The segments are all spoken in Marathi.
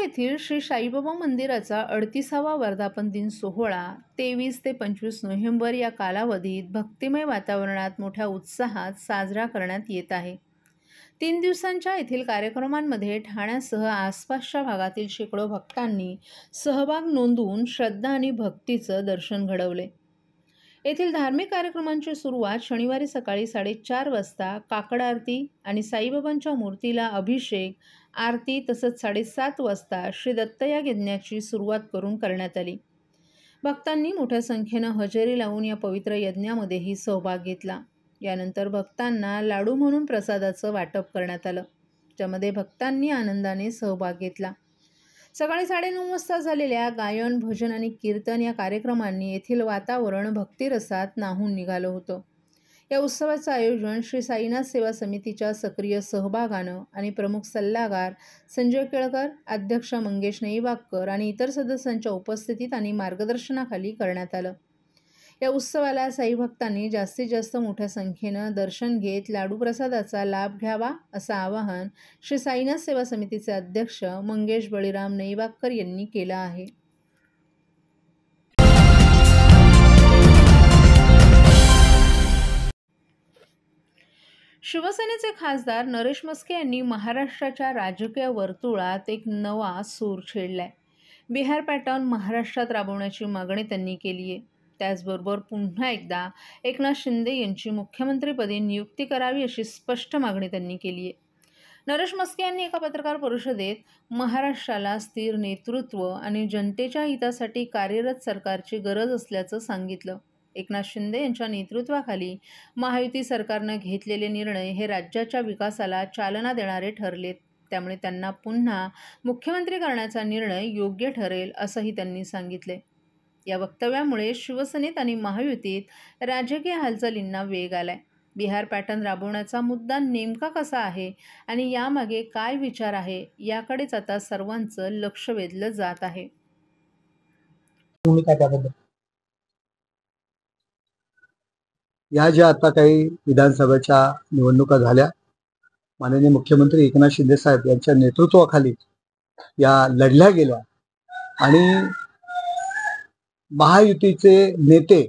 येथील श्री साईबाबा मंदिराचा 38वा वर्धापन दिन सोहळा 23 ते 25 नोव्हेंबर या कालावधीत भक्तिमय वातावरणात मोठ्या उत्साहात साजरा करण्यात येत आहे। 3 दिवसांच्या येथील कार्यक्रमांमध्ये ठाण्यासह आसपासच्या भागातील शेकडो भक्तांनी सहभाग नोंदवून श्रद्धा आणि भक्तीचं दर्शन घडवले। येथील धार्मिक कार्यक्रमांची सुरुवात शनिवारी सकाळी 4:30 वाजता काकड आरती आणि साईबाबांच्या मूर्तीला अभिषेक आरती तसंच 7:30 वाजता श्री दत्त या यज्ञाची सुरुवात करून करण्यात आली। भक्तांनी मोठ्या संख्येनं हजेरी लावून या पवित्र यज्ञामध्येही सहभाग घेतला। यानंतर भक्तांना लाडू म्हणून प्रसादाचं वाटप करण्यात आलं, ज्यामध्ये भक्तांनी आनंदाने सहभाग घेतला। सकाळी 9:30 वाजता झालेल्या गायन, भजन आणि कीर्तन या कार्यक्रमांनी येथील वातावरण भक्तिरसात न्हाऊन निघालं होतं। या उत्सवाचं आयोजन श्री साईनाथ सेवा समितीच्या सक्रिय सहभागानं आणि प्रमुख सल्लागार संजय केळकर, अध्यक्ष मंगेश नेईबागकर आणि इतर सदस्यांच्या उपस्थितीत आणि मार्गदर्शनाखाली करण्यात आलं। या उत्सवाला साई भक्तांनी जास्तीत जास्त मोठ्या संख्येनं दर्शन घेत लाडू प्रसादाचा लाभ घ्यावा असं आवाहन श्री साईनाथ सेवा समितीचे अध्यक्ष मंगेश बळीराम नेईबागकर यांनी केलं आहे। शिवसेनेचे खासदार नरेश म्हस्के यांनी महाराष्ट्राच्या राजकीय वर्तुळात एक नवा सूर छेडलाय। बिहार पॅटर्न महाराष्ट्रात राबवण्याची मागणी त्यांनी केली आहे। त्याचबरोबर पुन्हा एकदा एकनाथ शिंदे यांची मुख्यमंत्रीपदी नियुक्ती करावी अशी स्पष्ट मागणी त्यांनी केली आहे। नरेश म्हस्के यांनी एका पत्रकार परिषदेत महाराष्ट्राला स्थिर नेतृत्व आणि जनतेच्या हितासाठी कार्यरत सरकारची गरज असल्याचं सांगितलं। एकनाथ शिंदे यांच्या नेतृत्वाखाली महायुती सरकारनं घेतलेले निर्णय हे राज्याच्या विकासाला चालना देणारे ठरलेत, त्यामुळे त्यांना पुन्हा मुख्यमंत्री करण्याचा निर्णय योग्य ठरेल असंही त्यांनी सांगितले। या वक्तव्यामुळे शिवसेनेत आणि महायुतीत राजकीय हालचालींना वेग आलाय। बिहार पॅटर्न राबवण्याचा मुद्दा नेमका कसा आहे आणि यामागे काय विचार आहे याकडेच आता सर्वांचं लक्ष वेधलं जात आहे। या ज्या आता काही विधानसभेच्या निवडणुका झाल्या, माननीय मुख्यमंत्री एकनाथ शिंदे साहेब यांच्या नेतृत्वाखाली या लढल्या गेल्या आणि महायुतीचे नेते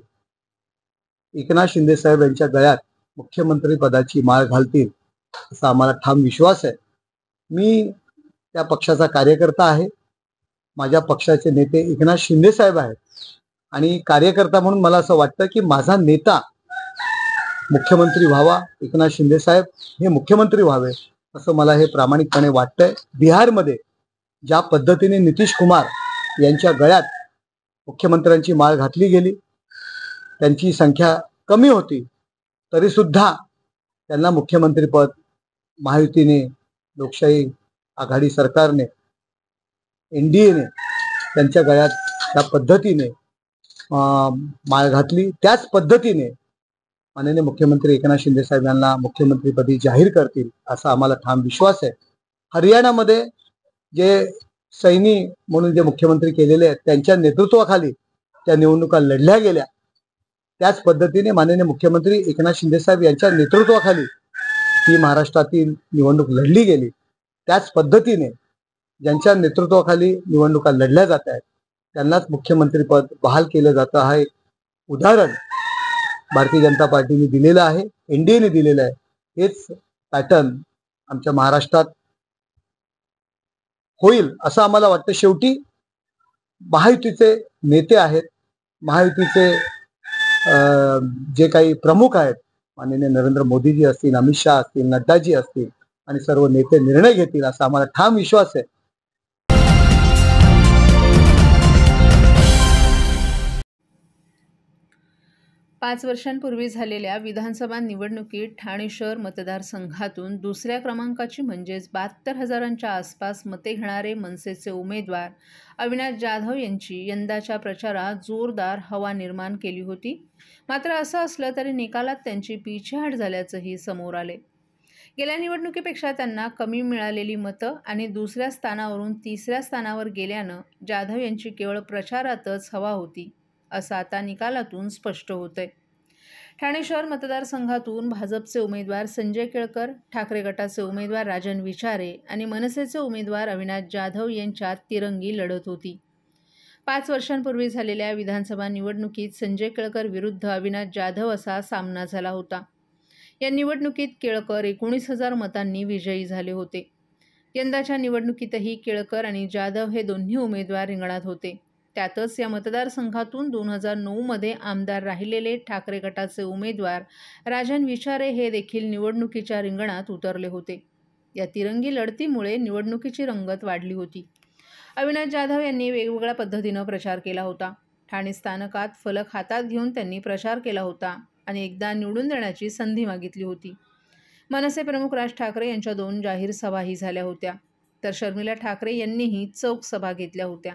एकनाथ शिंदे साहेब यांच्या गळ्यात मुख्यमंत्री पदाची माळ घालतील असा आम्हाला ठाम विश्वास आहे। मी त्या पक्षाचा कार्यकर्ता आहे। माझ्या पक्षाचे नेते एकनाथ शिंदे साहेब आहेत आणि कार्यकर्ता म्हणून मला असं वाटतं की माझा नेता मुख्यमंत्री व्हावा, एकनाथ शिंदे साहेब हे मुख्यमंत्री व्हावे असं मला हे प्रामाणिकपणे वाटतंय। बिहारमध्ये ज्या पद्धतीने नितीश कुमार यांच्या गळ्यात मुख्यमंत्र्यांची माळ घातली गेली, त्यांची संख्या कमी होती तरी सुद्धा त्यांना मुख्यमंत्रीपद महायुतीने, लोकशाही आघाडी सरकारने, एनडीएने त्यांच्या गळ्यात त्या पद्धतीने माळ घातली। त्याच पद्धतीने माननीय मुख्यमंत्री एकनाथ शिंदे साहेब यांना मुख्यमंत्रीपदी जाहीर करतील असा आम्हाला ठाम विश्वास आहे। हरियाणामध्ये जे सैनी म्हणून जे मुख्यमंत्री केलेले आहेत त्यांच्या नेतृत्वाखाली त्या निवडणुका लढल्या गेल्या, त्याच पद्धतीने माननीय मुख्यमंत्री एकनाथ शिंदे साहेब यांच्या नेतृत्वाखाली ही महाराष्ट्रातील निवडणूक लढली गेली। त्याच पद्धतीने ज्यांच्या नेतृत्वाखाली निवडणुका लढल्या जात आहेत त्यांनाच मुख्यमंत्रीपद बहाल केलं जातं आहे। उदाहरण भारतीय जनता पार्टीने दिलेलं आहे, एनडीएने दिलेलं आहे। हेच पॅटर्न आमच्या महाराष्ट्रात होईल असं आम्हाला वाटतं। शेवटी महायुतीचे नेते आहेत, महायुतीचे जे काही प्रमुख आहेत, माननीय नरेंद्र मोदीजी असतील, अमित शहा असतील, नड्डाजी असतील आणि सर्व नेते निर्णय घेतील असा आम्हाला ठाम विश्वास आहे। 5 वर्षांपूर्वी झालेल्या विधानसभा निवडणुकीत ठाणे शहर मतदारसंघातून दुसऱ्या क्रमांकाची म्हणजेच 72,000च्या आसपास मते घेणारे मनसेचे उमेदवार अविनाश जाधव यांची यंदाच्या प्रचारात जोरदार हवा निर्माण केली होती। मात्र असं असलं तरी निकालात त्यांची पीछेहाट झाल्याचंही समोर आले। गेल्या निवडणुकीपेक्षा त्यांना कमी मिळालेली मतं आणि दुसऱ्या स्थानावरून तिसऱ्या स्थानावर गेल्यानं जाधव यांची केवळ प्रचारातच हवा होती असं आता निकालातून स्पष्ट होतंय। ठाणे शहर मतदारसंघातून भाजपचे उमेदवार संजय केळकर, ठाकरे गटाचे उमेदवार राजन विचारे आणि मनसेचे उमेदवार अविनाश जाधव यांच्यात तिरंगी लढत होती. 5 वर्षांपूर्वी झालेल्या विधानसभा निवडणुकीत संजय केळकर विरुद्ध अविनाश जाधव असा सामना झाला होता. या निवडणुकीत केळकर 19,000 मतांनी विजयी झाले होते. यंदाच्या निवडणुकीतही केळकर आणि जाधव हे दोन्ही उमेदवार रिंगणात होते. त्यातच या मतदारसंघातून 2009मध्ये आमदार राहिलेले ठाकरे गटाचे उमेदवार राजन विचारे हे देखील निवडणुकीच्या रिंगणात उतरले होते. या तिरंगी लढतीमुळे निवडणुकीची रंगत वाढली होती. अविनाश जाधव यांनी वेगवेगळ्या पद्धतीनं प्रचार केला होता. ठाणे स्थानकात फलक हातात घेऊन त्यांनी प्रचार केला होता आणि एकदा निवडून देण्याची संधी मागितली होती. मनसे प्रमुख राज ठाकरे यांच्या 2 जाहीर सभाही झाल्या होत्या, तर शर्मिला ठाकरे यांनीही चौक सभा घेतल्या होत्या.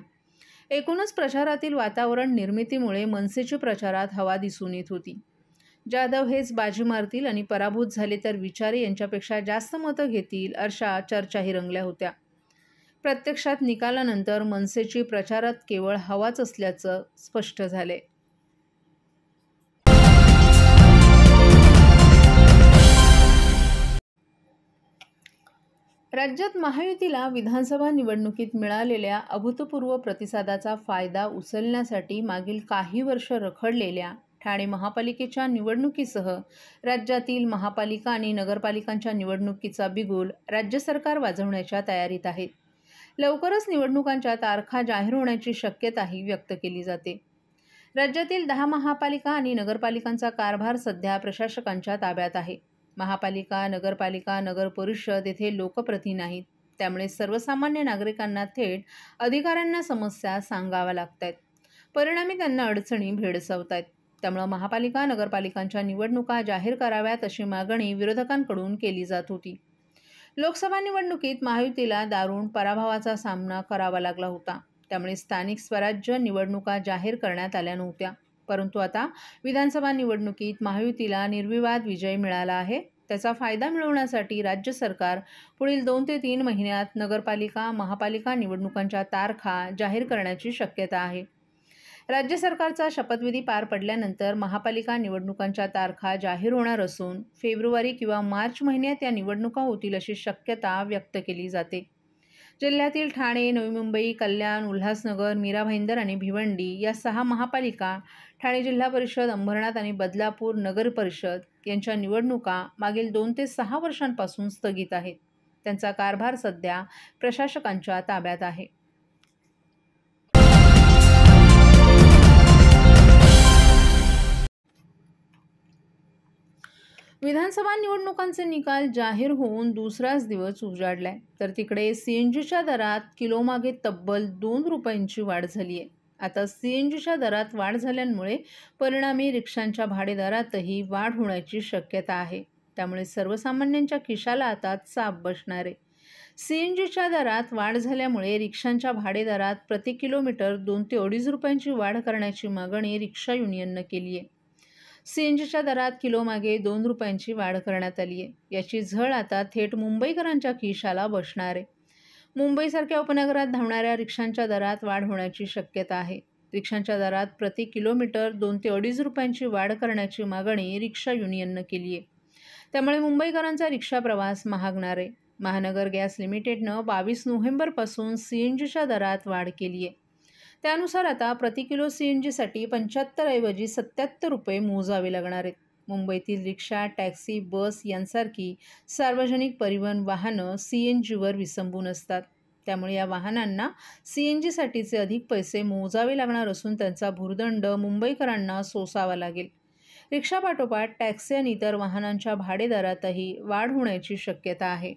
एकूणच प्रचारातील वातावरण निर्मितीमुळे मनसेची प्रचारात हवा दिसून येत होती. जाधव हेच बाजी मारतील आणि पराभूत झाले तर विचारे यांच्यापेक्षा जास्त मतं घेतील अशा चर्चाही रंगल्या होत्या. प्रत्यक्षात निकालानंतर मनसेची प्रचारात केवळ हवाच असल्याचं स्पष्ट झाले. राज्यात महायुतीला विधानसभा निवडणुकीत मिळालेल्या अभूतपूर्व प्रतिसादाचा फायदा उचलण्यासाठी मागील काही वर्ष रखडलेल्या ठाणे महापालिकेच्या निवडणुकीसह राज्यातील महापालिका आणि नगरपालिकांच्या निवडणुकीचा बिगुल राज्य सरकार वाजवण्याच्या तयारीत आहे. लवकरच निवडणुकांच्या तारखा जाहीर होण्याची शक्यताही व्यक्त केली जाते. राज्यातील 10 महापालिका आणि नगरपालिकांचा कारभार सध्या प्रशासकांच्या ताब्यात आहे. महापालिका, नगरपालिका, नगर परिषद येथे लोकप्रतिनिधी नाहीत. त्यामुळे सर्वसामान्य नागरिकांना थेट अधिकाऱ्यांना समस्या सांगाव्या लागतात. परिणामी त्यांना अडचणी भेडसावतात. त्यामुळे महापालिका, नगरपालिकांच्या निवडणुका जाहीर कराव्यात अशी मागणी विरोधकांकडून केली जात होती. लोकसभा निवडणुकीत महायुतीला दारुण पराभवाचा सामना करावा लागला होता. त्यामुळे स्थानिक स्वराज्य निवडणुका जाहीर करण्यात आल्या नव्हत्या. परंतु आता विधानसभा निवडणुकीत महायुतीला निर्विवाद विजय मिळाला आहे. त्याचा फायदा मिळवण्यासाठी राज्य सरकार पुढील 2 ते 3 महिन्यात नगरपालिका, महापालिका निवडणुकांच्या तारखा जाहीर करण्याची शक्यता आहे. राज्य सरकारचा शपथविधी पार पडल्यानंतर महापालिका निवडणुकांच्या तारखा जाहीर होणार असून फेब्रुवारी किंवा मार्च महिन्यात या निवडणुका होतील अशी शक्यता व्यक्त केली जाते. जिल्ह्यातील ठाणे, नवी मुंबई, कल्याण, उल्हासनगर, मीरा भाईंदर आणि भिवंडी या 6 महापालिका, ठाणे जिल्हा परिषद, अंबरनाथ आणि बदलापूर नगर परिषद यांच्या निवडणुका मागील 2 ते 6 वर्षांपासून स्थगित आहेत. त्यांचा कारभार सध्या प्रशासकांच्या ताब्यात आहे. विधानसभा निवडणुकांचे निकाल जाहीर होऊन दुसराच दिवस उजाडलाय, तर तिकडे सीएनजीच्या दरात किलोमागे तब्बल 2 रुपयांची वाढ झाली आहे. आता सीएनजीच्या दरात वाढ झाल्यामुळे परिणामी रिक्षांच्या भाडेदरातही वाढ होण्याची शक्यता आहे. त्यामुळे सर्वसामान्यांच्या खिशाला आता चाप बसणार आहे. सीएनजीच्या दरात वाढ झाल्यामुळे रिक्षांच्या भाडेदरात प्रति किलोमीटर 2 ते 2.5 रुपयांची वाढ करण्याची मागणी रिक्षा युनियननं केली आहे. सीएनजीच्या दरात किलोमागे 2 रुपयांची वाढ करण्यात आली आहे. याची झळ आता थेट मुंबईकरांच्या खिशाला बसणार आहे. मुंबईसारख्या उपनगरात धावणाऱ्या रिक्षांच्या दरात वाढ होण्याची शक्यता आहे. रिक्षांच्या दरात प्रति किलोमीटर 2 ते 2.5 रुपयांची वाढ करण्याची मागणी रिक्षा युनियननं केली आहे. त्यामुळे मुंबईकरांचा रिक्षा प्रवास महागणार आहे. महानगर गॅस लिमिटेडनं 22 नोव्हेंबरपासून सीएनजीच्या दरात वाढ केली आहे. त्यानुसार आता प्रति किलो सीएनजीसाठी 75 ऐवजी 77 रुपये मोजावे लागणार आहेत. मुंबईतील रिक्षा, टॅक्सी, बस यांसारखी सार्वजनिक परिवहन वाहनं सीएनजीवर विसंबून असतात. त्यामुळे या वाहनांना सीएनजीसाठीचे अधिक पैसे मोजावे लागणार असून त्यांचा भुर्दंड मुंबईकरांना सोसावा लागेल. रिक्षापाठोपाठ टॅक्सी आणि इतर वाहनांच्या भाडेदरातही वाढ होण्याची शक्यता आहे.